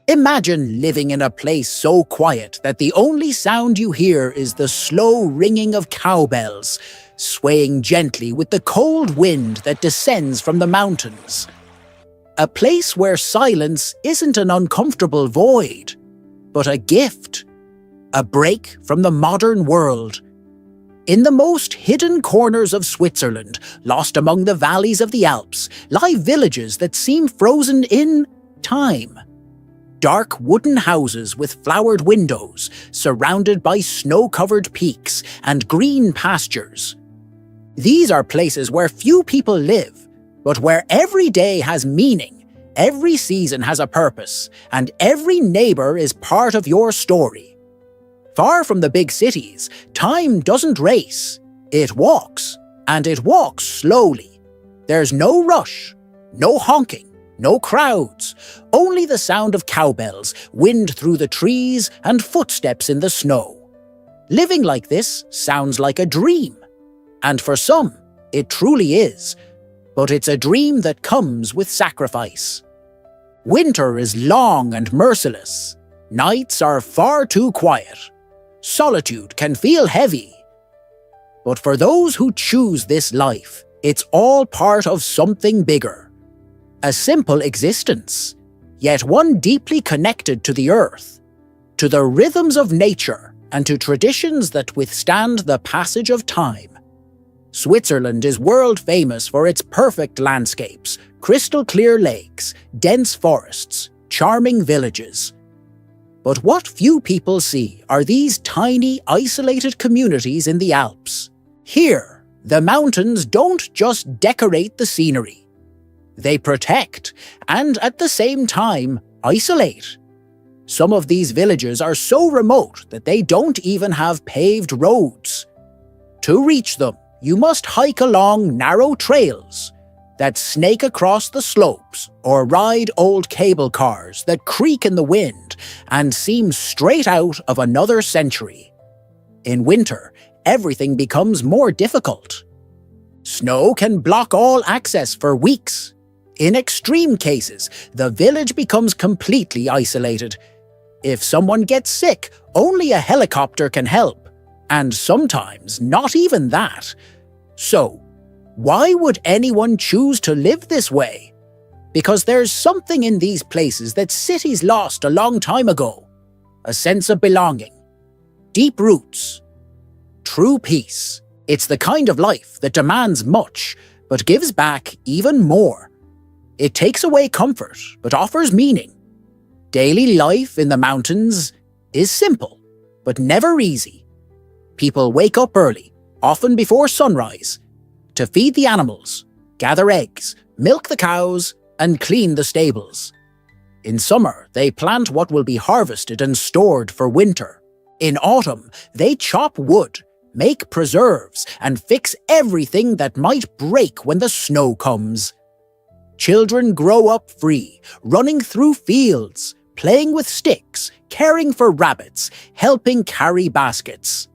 Imagine living in a place so quiet that the only sound you hear is the slow ringing of cowbells, swaying gently with the cold wind that descends from the mountains. A place where silence isn't an uncomfortable void, but a gift, a break from the modern world. In the most hidden corners of Switzerland, lost among the valleys of the Alps, lie villages that seem frozen in time. Dark wooden houses with flowered windows, surrounded by snow-covered peaks and green pastures. These are places where few people live, but where every day has meaning, every season has a purpose, and every neighbor is part of your story. Far from the big cities, time doesn't race. It walks, and it walks slowly. There's no rush, no honking, no crowds, only the sound of cowbells, wind through the trees, and footsteps in the snow. Living like this sounds like a dream. And for some, it truly is. But it's a dream that comes with sacrifice. Winter is long and merciless. Nights are far too quiet. Solitude can feel heavy. But for those who choose this life, it's all part of something bigger. A simple existence, yet one deeply connected to the earth, to the rhythms of nature, and to traditions that withstand the passage of time. Switzerland is world famous for its perfect landscapes, crystal clear lakes, dense forests, charming villages. But what few people see are these tiny, isolated communities in the Alps. Here, the mountains don't just decorate the scenery. They protect, and at the same time, isolate. Some of these villages are so remote that they don't even have paved roads. To reach them, you must hike along narrow trails that snake across the slopes or ride old cable cars that creak in the wind and seem straight out of another century. In winter, everything becomes more difficult. Snow can block all access for weeks. In extreme cases, the village becomes completely isolated. If someone gets sick, only a helicopter can help, and sometimes not even that. So, why would anyone choose to live this way? Because there's something in these places that cities lost a long time ago. A sense of belonging, deep roots, true peace. It's the kind of life that demands much, but gives back even more. It takes away comfort, but offers meaning. Daily life in the mountains is simple, but never easy. People wake up early, often before sunrise, to feed the animals, gather eggs, milk the cows, and clean the stables. In summer, they plant what will be harvested and stored for winter. In autumn, they chop wood, make preserves, and fix everything that might break when the snow comes. Children grow up free, running through fields, playing with sticks, caring for rabbits, helping carry baskets.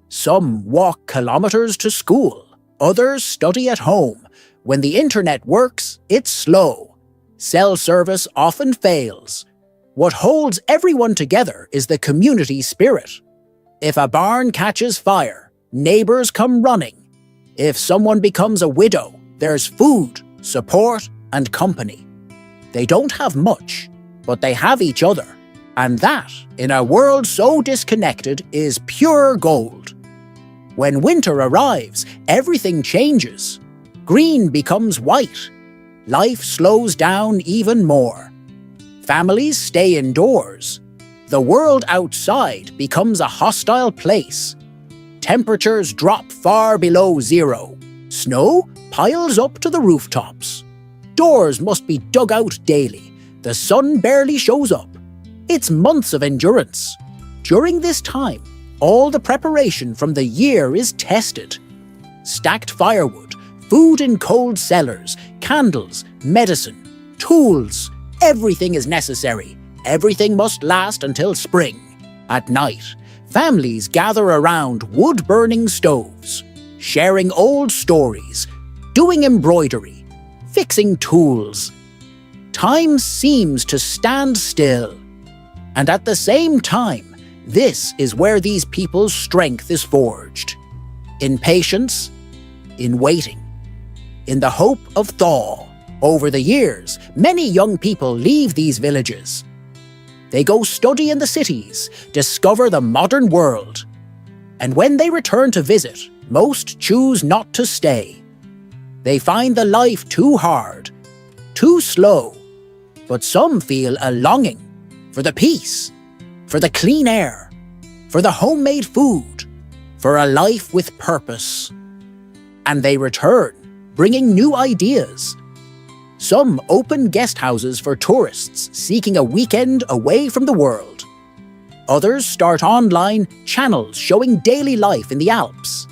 Some walk kilometers to school, others study at home. When the internet works, it's slow. Cell service often fails. What holds everyone together is the community spirit. If a barn catches fire, neighbors come running. If someone becomes a widow, there's food, support, and company. They don't have much, but they have each other. And that, in a world so disconnected, is pure gold. When winter arrives, everything changes. Green becomes white. Life slows down even more. Families stay indoors. The world outside becomes a hostile place. Temperatures drop far below zero. Snow piles up to the rooftops. Doors must be dug out daily. The sun barely shows up. It's months of endurance. During this time, all the preparation from the year is tested. Stacked firewood, food in cold cellars, candles, medicine, tools, everything is necessary. Everything must last until spring. At night, families gather around wood-burning stoves, sharing old stories, doing embroidery, fixing tools. Time seems to stand still. And at the same time, this is where these people's strength is forged. In patience, in waiting, in the hope of thaw. Over the years, many young people leave these villages. They go study in the cities, discover the modern world. And when they return to visit, most choose not to stay. They find the life too hard, too slow. But some feel a longing for the peace, for the clean air, for the homemade food, for a life with purpose. And they return, bringing new ideas. Some open guest houses for tourists seeking a weekend away from the world. Others start online channels showing daily life in the Alps.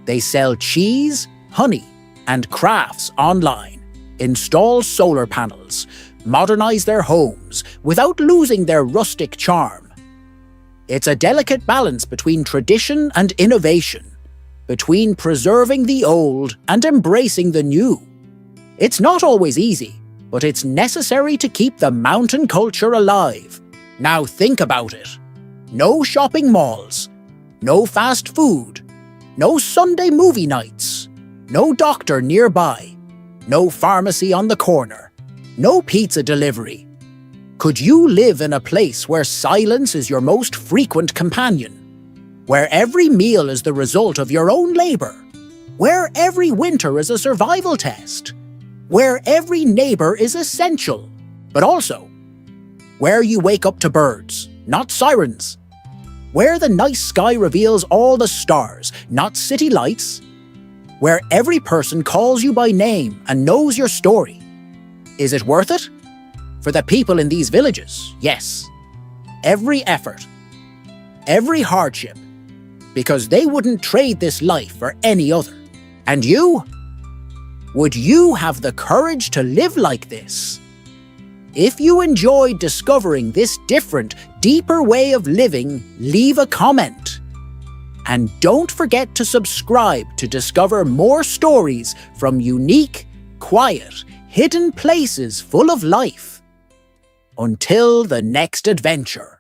They sell cheese, honey, and crafts online, install solar panels, modernize their homes without losing their rustic charm. It's a delicate balance between tradition and innovation, between preserving the old and embracing the new. It's not always easy, but it's necessary to keep the mountain culture alive. Now think about it. No shopping malls, no fast food, no Sunday movie nights, no doctor nearby, no pharmacy on the corner, no pizza delivery. Could you live in a place where silence is your most frequent companion? Where every meal is the result of your own labor? Where every winter is a survival test? Where every neighbor is essential, but also where you wake up to birds, not sirens. Where the night sky reveals all the stars, not city lights. Where every person calls you by name and knows your story. Is it worth it? For the people in these villages, yes. Every effort, every hardship, because they wouldn't trade this life for any other. And you? Would you have the courage to live like this? If you enjoyed discovering this different, deeper way of living, leave a comment. And don't forget to subscribe to discover more stories from unique, quiet, hidden places full of life. Until the next adventure.